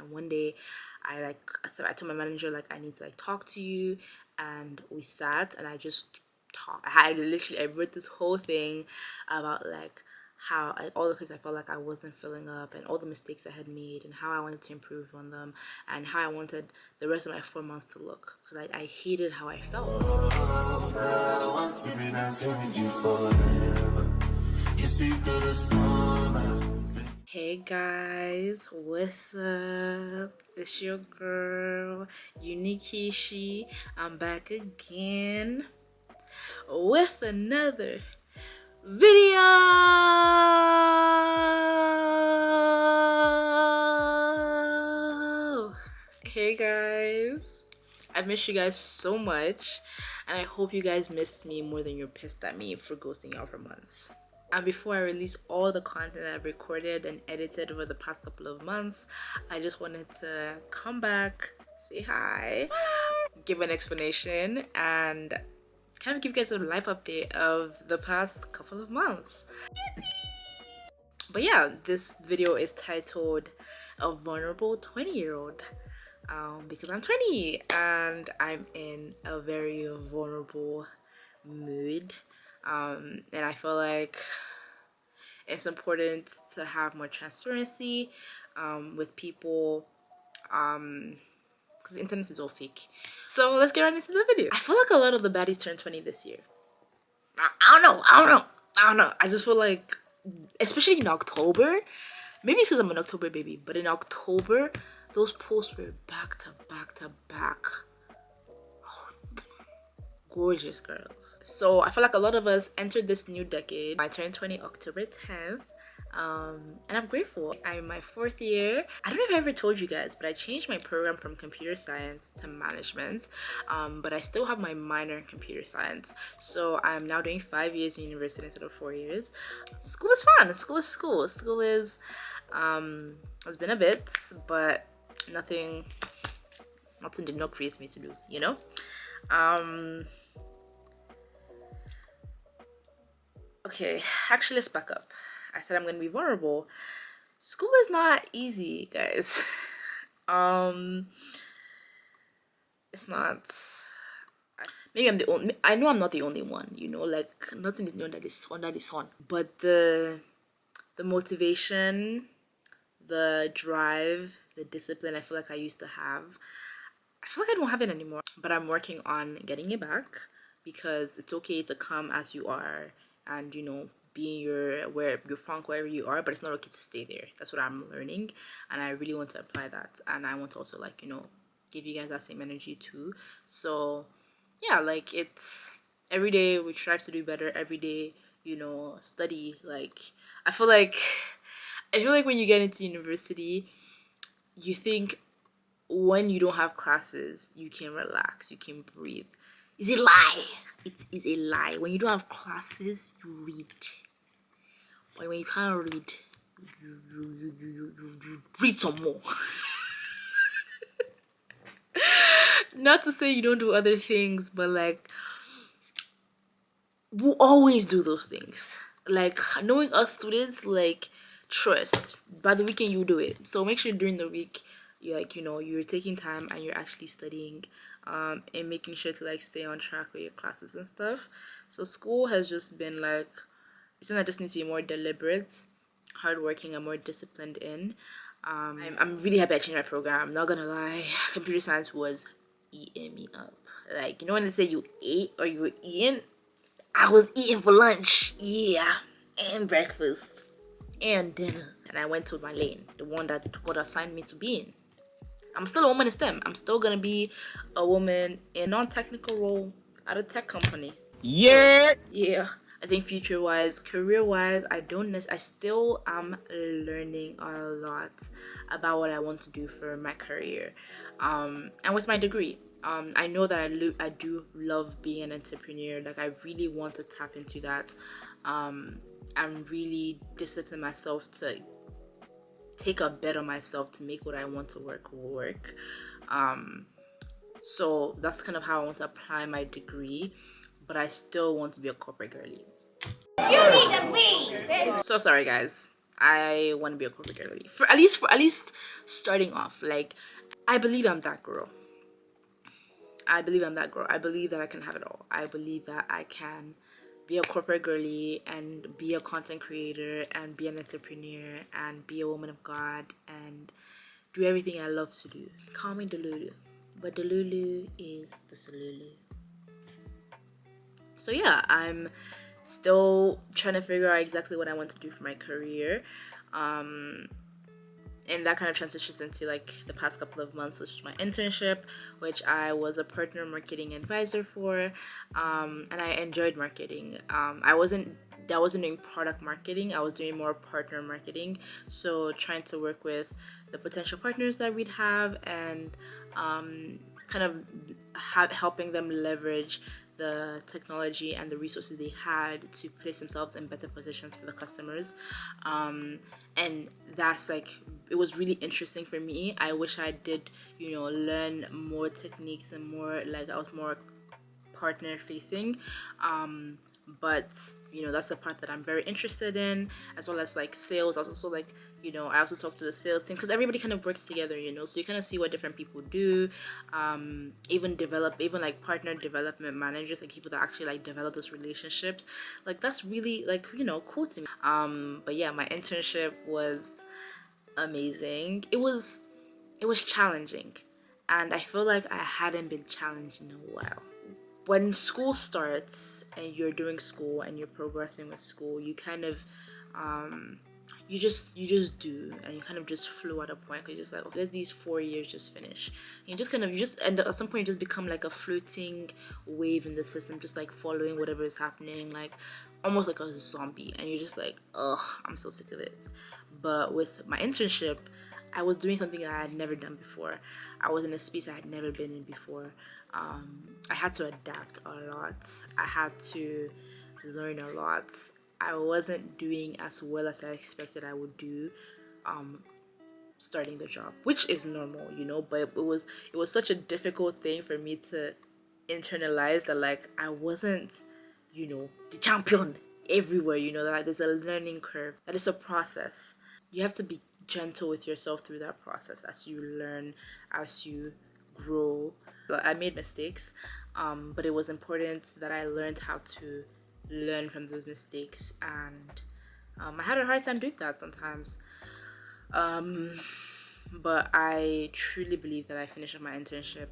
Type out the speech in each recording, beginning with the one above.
And one day I told my manager, like, I need to like talk to you, and we sat and I just talked. I wrote this whole thing about like how all the places I felt like I wasn't filling up, and all the mistakes I had made, and how I wanted to improve on them, and how I wanted the rest of my 4 months to look, because I hated how I felt. Hey guys, what's up? It's your girl, Unique Kishi. I'm back again with another video. Hey guys, I miss you guys so much, and I hope you guys missed me more than you're pissed at me for ghosting out for months. And before I release all the content I've recorded and edited over the past couple of months, I just wanted to come back, say hi, give an explanation, and kind of give you guys a life update of the past couple of months. But yeah, this video is titled A Vulnerable 20-Year-Old. Because I'm 20 and I'm in a very vulnerable mood. And I feel like it's important to have more transparency with people, because the internet is all fake. So let's get right into the video. I feel like a lot of the baddies turned 20 this year. I don't know. I just feel like, especially in October, maybe it's because I'm an October baby, but in October, those posts were back to back to back. Gorgeous girls. So I feel like a lot of us entered this new decade. I turned 20 October 10th, and I'm grateful. I'm in my 4th year. I don't know if I ever told you guys, but I changed my program from computer science to management, but I still have my minor in computer science. So I'm now doing 5 years in university instead of 4 years. School is fun. School is school. School is it's been a bit, but nothing did not create me to do, you know. Okay, actually, let's back up. I said I'm gonna be vulnerable. School is not easy, guys. It's not. Maybe I'm the only. I know I'm not the only one. You know, like nothing is new under the sun. But the motivation, the drive, the discipline I feel like I used to have, I feel like I don't have it anymore. But I'm working on getting it back, because it's okay to come as you are, and you know, being your funk wherever you are, but it's not okay to stay there. That's what I'm learning, and I really want to apply that, and I want to also, like, you know, give you guys that same energy too. So yeah, like, it's every day we strive to do better. Every day, you know, study. Like, I feel like when you get into university, you think when you don't have classes you can relax, you can breathe. It's a lie. It is a lie. When you don't have classes, you read. But when you can't read, you read some more. Not to say you don't do other things, but like, we'll always do those things. Like, knowing us students, like, trust, by the weekend you do it. So make sure during the week, you, like, you know, you're taking time and you're actually studying, and making sure to like stay on track with your classes and stuff. So school has just been like, it's something that just needs to be more deliberate, hardworking, and more disciplined in. I'm really happy I changed my program. I'm not gonna lie, computer science was eating me up. Like, you know when they say you ate or you were eating, I was eating for lunch, yeah, and breakfast and dinner, and I went to my lane, the one that God assigned me to be in. I'm still a woman in STEM. I'm still gonna be a woman in a non-technical role at a tech company. Yeah. I think future-wise, career-wise, I still am learning a lot about what I want to do for my career, and with my degree. I know that I do love being an entrepreneur. Like, I really want to tap into that, and really discipline myself to take a bet on myself to make what I want to work. So that's kind of how I want to apply my degree, but I still want to be a corporate girly. You need to leave. So sorry guys, I want to be a corporate girly for at least starting off. Like, I believe I'm that girl. I believe I'm that girl. I believe that I can have it all. I believe that I can be a corporate girly and be a content creator and be an entrepreneur and be a woman of God and do everything I love to do. Call me Delulu, but Delulu is the Salulu. So yeah, I'm still trying to figure out exactly what I want to do for my career. Um, and that kind of transitions into like the past couple of months, which is my internship, which I was a partner marketing advisor for, and I enjoyed marketing. I wasn't doing product marketing. I was doing more partner marketing, so trying to work with the potential partners that we'd have and kind of helping them leverage the technology and the resources they had to place themselves in better positions for the customers. And that's like, it was really interesting for me. I wish I did, learn more techniques and more, like, I was more partner facing. But that's a part that I'm very interested in, as well as like sales. I was also like, I also talk to the sales team because everybody kind of works together, so you kind of see what different people do. Even like partner development managers, like people that actually like develop those relationships, like that's really like cool to me. But yeah, my internship was amazing. It was challenging, and I feel like I hadn't been challenged in a while. When school starts and you're doing school and you're progressing with school, you kind of you just do, and you kind of just flow at a point because you're just like, okay, let these 4 years just finish. And you just end up at some point, you just become like a floating wave in the system, just like following whatever is happening, like almost like a zombie, and you're just like, ugh, I'm so sick of it. But with my internship, I was doing something that I had never done before. I was in a space I had never been in before. I had to adapt a lot. I had to learn a lot. I wasn't doing as well as I expected I would do starting the job, which is normal, but it was such a difficult thing for me to internalize that, like, I wasn't, the champion everywhere, that there's a learning curve, that is a process. You have to be gentle with yourself through that process as you learn, as you grow. I made mistakes, but it was important that I learned how to learn from those mistakes, and I had a hard time doing that sometimes. But I truly believe that I finished my internship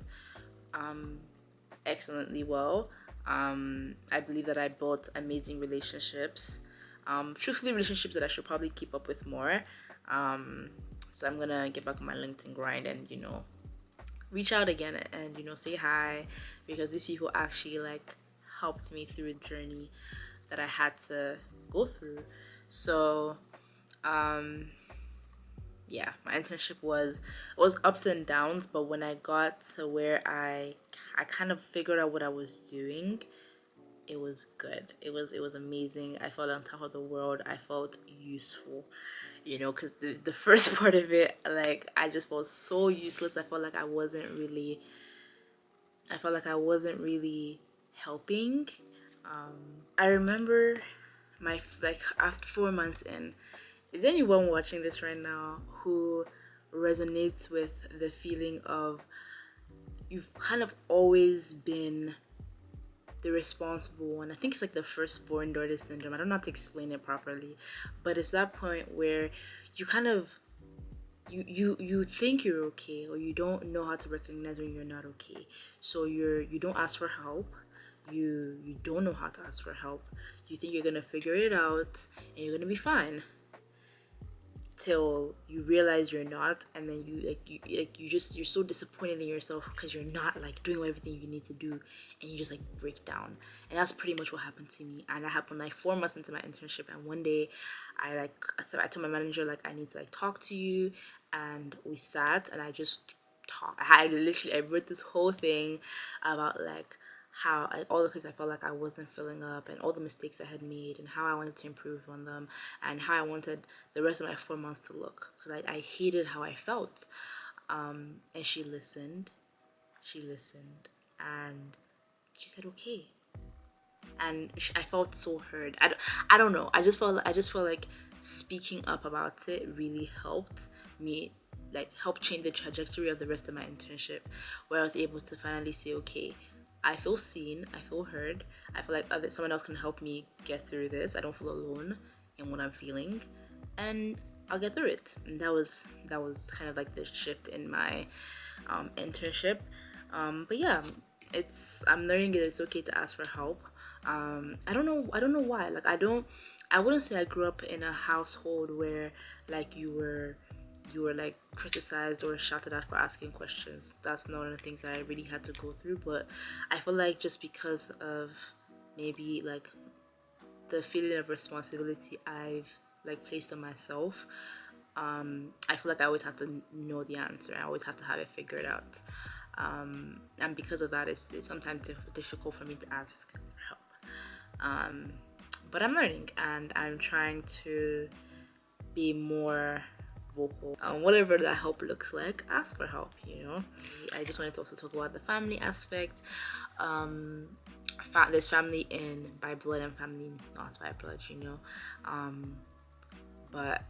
excellently well. I believe that I built amazing relationships. Truthfully, relationships that I should probably keep up with more. So I'm gonna get back on my LinkedIn grind and reach out again and say hi, because these people actually like helped me through the journey that I had to go through. So yeah, my internship was ups and downs, but when I got to where I kind of figured out what I was doing, it was good. It was amazing. I felt on top of the world. I felt useful, because the first part of it, like, I just felt so useless. I felt like I wasn't really helping. I remember like after 4 months in, is there anyone watching this right now who resonates with the feeling of you've kind of always been the responsible one? I think it's like the firstborn daughter syndrome. I don't know how to explain it properly, but it's that point where you kind of you think you're okay, or you don't know how to recognize when you're not okay. So you don't ask for help. You don't know how to ask for help. You think you're gonna figure it out and you're gonna be fine, till you realize you're not, and then you're so disappointed in yourself because you're not like doing everything you need to do, and you just like break down. And that's pretty much what happened to me. And that happened like 4 months into my internship, and one day I told my manager, like, I need to like talk to you, and we sat and I just talked. I wrote this whole thing about like how all the places I felt like I wasn't filling up, and all the mistakes I had made, and how I wanted to improve on them, and how I wanted the rest of my 4 months to look, because I hated how I felt. And she listened, and she said okay. And I felt so heard. I don't know. I just felt like speaking up about it really helped me, like help change the trajectory of the rest of my internship, where I was able to finally say, okay, I feel seen, I feel heard, I feel like someone else can help me get through this. I don't feel alone in what I'm feeling, and I'll get through it. And that was kind of like the shift in my internship. But yeah, I'm learning it's okay to ask for help. I don't know why. Like I wouldn't say I grew up in a household where like you were like criticized or shouted at for asking questions. That's not one of the things that I really had to go through. But I feel like just because of maybe like the feeling of responsibility I've like placed on myself, I feel like I always have to know the answer. I always have to have it figured out. And because of that, it's sometimes difficult for me to ask for help. But I'm learning, and I'm trying to be more vocal. Whatever that help looks like, ask for help. I just wanted to also talk about the family aspect. There's family in by blood and family not by blood. But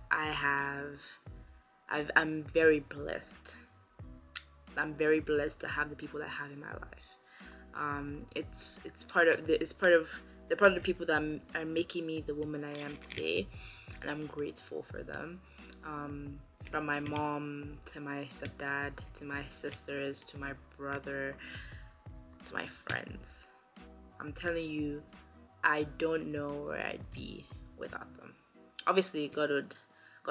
I'm very blessed. I'm very blessed to have the people that I have in my life. It's part of they're part of the people that are making me the woman I am today, and I'm grateful for them. From my mom to my stepdad to my sisters to my brother to my friends. I'm telling you, I don't know where I'd be without them. Obviously, God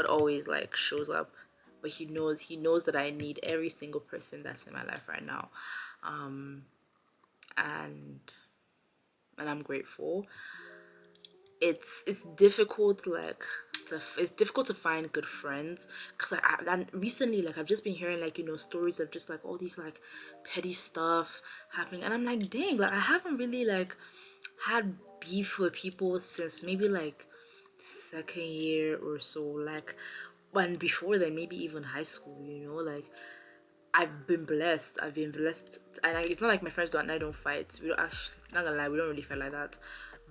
always like shows up, but He knows that I need every single person that's in my life right now, and I'm grateful. It's difficult it's difficult to find good friends, because and recently like I've just been hearing like stories of just like all these like petty stuff happening, and I'm like, dang, like I haven't really like had beef with people since maybe like second year or so, like when before then maybe even high school, like I've been blessed, and it's not like my friends don't and I don't fight. We don't actually, not gonna lie, we don't really fight like that.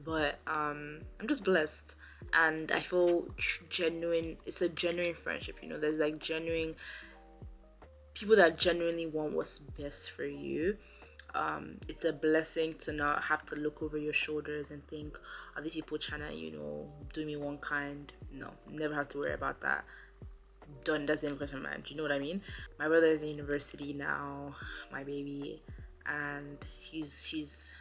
But I'm just blessed, and I feel genuine. It's a genuine friendship. There's like genuine people that genuinely want what's best for you. It's a blessing to not have to look over your shoulders and think, are these people trying to do me one kind? No, never have to worry about that. Done. That's the end question, man. Do you know what I mean? My brother is in university now, my baby, and he's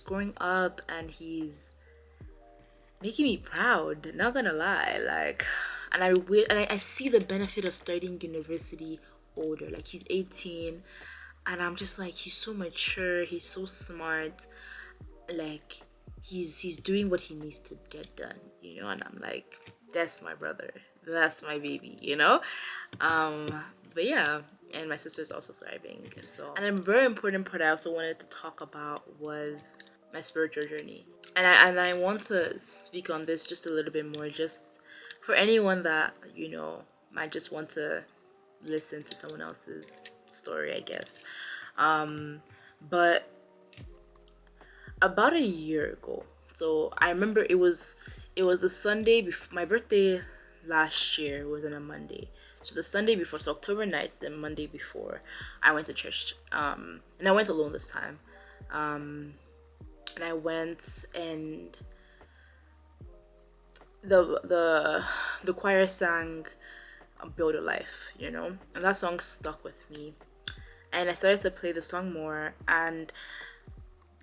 growing up, and he's making me proud. Not gonna lie, like, and I see the benefit of starting university older. Like he's 18, and I'm just like, he's so mature, he's so smart, like he's doing what he needs to get done, and I'm like, that's my brother, that's my baby, but yeah, and my sister's also thriving. So, and a very important part I also wanted to talk about was my spiritual journey, and I want to speak on this just a little bit more, just for anyone that might just want to listen to someone else's story, I guess. But about a year ago, so I remember it was the Sunday before my birthday last year, was on a Monday. So the Sunday before, so October 9th, the Monday before, I went to church. And I went alone this time. And I went, and the choir sang Build a Life, and that song stuck with me. And I started to play the song more, and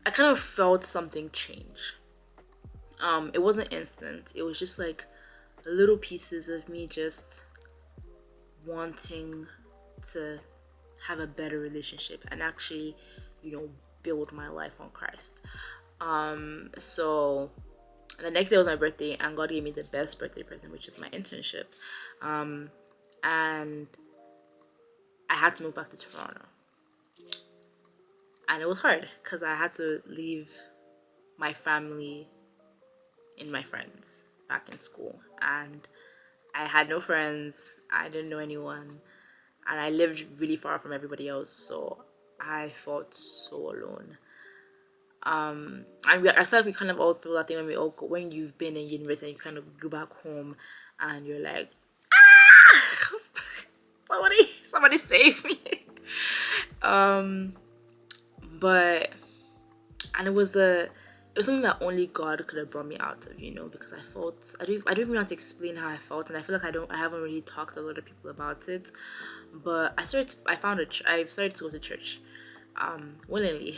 I kind of felt something change. It wasn't instant. It was just like little pieces of me just wanting to have a better relationship and actually, build my life on Christ. So the next day was my birthday, and God gave me the best birthday present, which is my internship. And I had to move back to Toronto. And it was hard because I had to leave my family and my friends back in school. And I had no friends. I didn't know anyone. And I lived really far from everybody else. So I felt so alone. I feel like we kind of all feel that thing when we all go, when you've been in university and you kind of go back home and you're like, somebody save me. um but and it was something that only God could have brought me out of, because I don't even know how to explain how I felt, and I feel like I haven't really talked to a lot of people about it. But I started to go to church, willingly.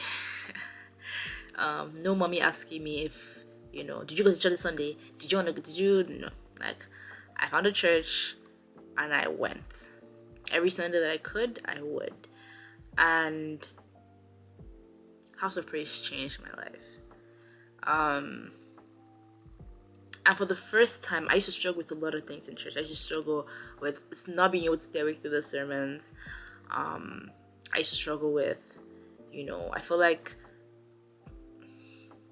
No mommy asking me if, did you go to church this Sunday? Did you want to go? Did you? No. Like, I found a church and I went. Every Sunday that I could, I would. And House of Praise changed my life. And for the first time, I used to struggle with a lot of things in church. I used to struggle with not being able to stay awake through the sermons. I used to struggle with, I feel like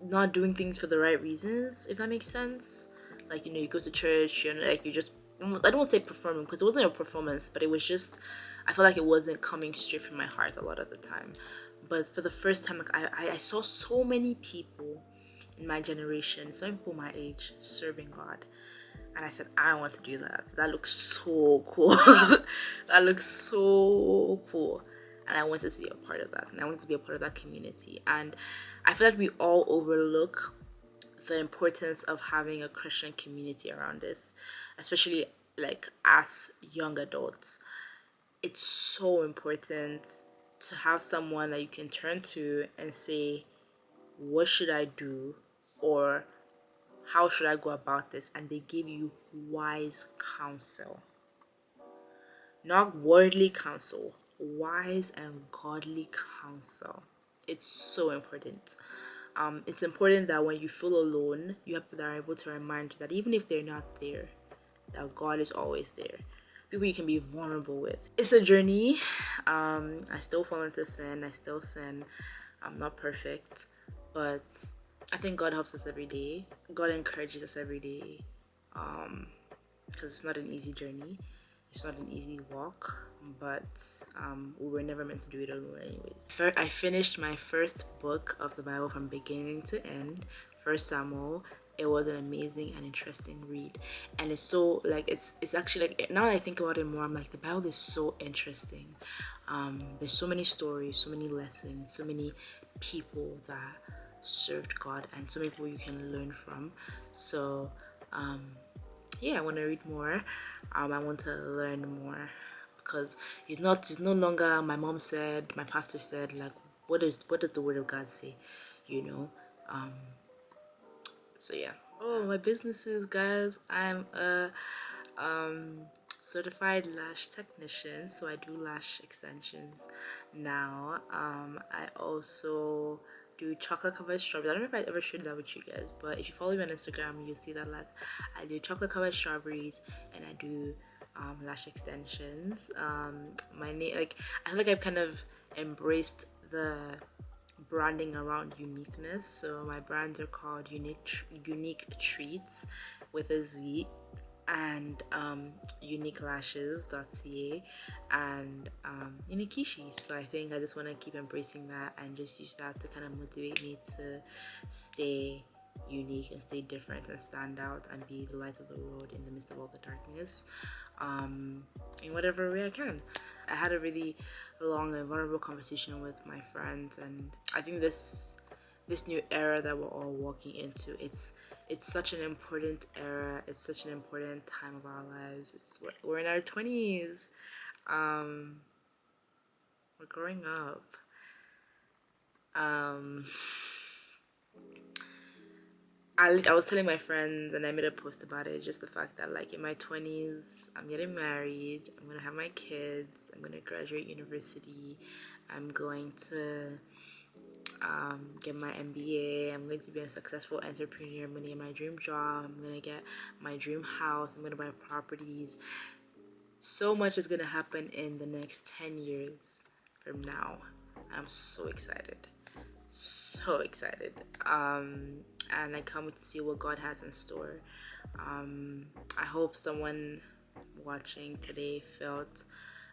not doing things for the right reasons, if that makes sense. Like, you go to church, you're just, I don't want to say performing, because it wasn't a performance, but it was just, I feel like it wasn't coming straight from my heart a lot of the time. But for the first time, like, I saw so many people in my generation, some people my age, serving God. And I said, I want to do that. That looks so cool. That looks so cool. And I wanted to be a part of that. And I wanted to be a part of that community. And I feel like we all overlook the importance of having a Christian community around us, especially like as young adults. It's so important to have someone that you can turn to and say, what should I do? Or how should I go about this? And they give you wise counsel. Not worldly counsel, wise and godly counsel. It's so important. It's important that when you feel alone, you have people that are able to remind you that even if they're not there, that God is always there. People you can be vulnerable with. It's a journey. I still fall into sin. I still sin. I'm not perfect, but I think God helps us every day. God encourages us every day, because it's not an easy journey. It's not an easy walk, but we were never meant to do it alone anyways. I finished my first book of the Bible from beginning to end, First Samuel. It was an amazing and interesting read, and it's so like it's actually, like, now that I think about it more, I'm like, the Bible is so interesting. There's so many stories, so many lessons, so many people that served God, and so many people you can learn from. So yeah, I want to read more. I want to learn more, because it's no longer my mom said, my pastor said. Like, what does the word of God say, so yeah. Oh, my businesses, guys. I'm a certified lash technician, so I do lash extensions now. I also do chocolate covered strawberries. I don't know if I ever shared that with you guys, but if you follow me on Instagram, you'll see that, like, I do chocolate covered strawberries and I do lash extensions. My name, like, I feel like I've kind of embraced the branding around uniqueness. So my brands are called Unique Treats with a Z, and uniquelashes.ca, and Kishi. So I think I just want to keep embracing that and just use that to kind of motivate me to stay unique and stay different and stand out and be the light of the world in the midst of all the darkness, in whatever way I can. I had a really long and vulnerable conversation with my friends, and I think this new era that we're all walking into, it's such an important era. It's such an important time of our lives. We're in our 20s. We're growing up. I was telling my friends, and I made a post about it, just the fact that, like, in my 20s, I'm getting married, I'm gonna have my kids, I'm gonna graduate university, I'm going to get my MBA, I'm going to be a successful entrepreneur, I'm gonna get my dream job, I'm gonna get my dream house, I'm gonna buy properties. So much is gonna happen in the next 10 years from now. I'm so excited. So excited. And I can't wait to see what God has in store. I hope someone watching today felt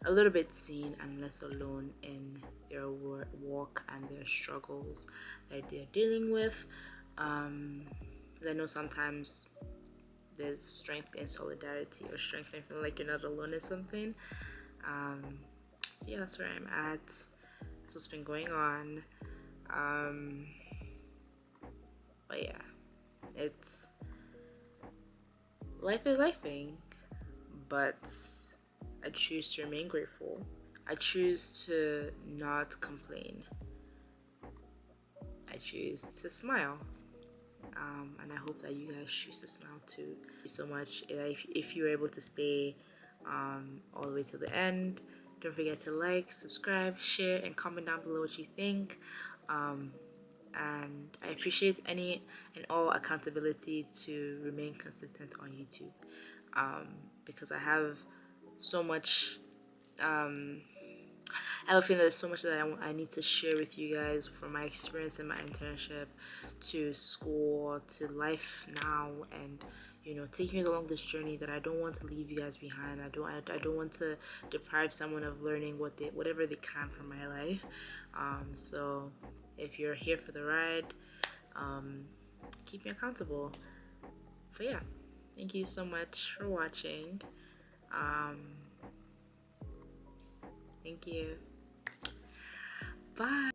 a little bit seen and less alone in their walk and their struggles that they're dealing with. I know sometimes there's strength in solidarity, or strength in feeling like you're not alone in something. So yeah, that's where I'm at. That's what's been going on. But yeah, it's life is lifing, but I choose to remain grateful. I choose to not complain. I choose to smile. And I hope that you guys choose to smile too. Thank you so much. If you were able to stay all the way to the end, don't forget to like, subscribe, share, and comment down below what you think. And I appreciate any and all accountability to remain consistent on YouTube, because I have so much. I have a feeling there's so much that I need to share with you guys, from my experience in my internship to school to life now, and taking you along this journey, that I don't want to leave you guys behind. I don't want to deprive someone of learning whatever they can from my life. So if you're here for the ride, keep me accountable. But yeah, thank you so much for watching. Thank you. Bye.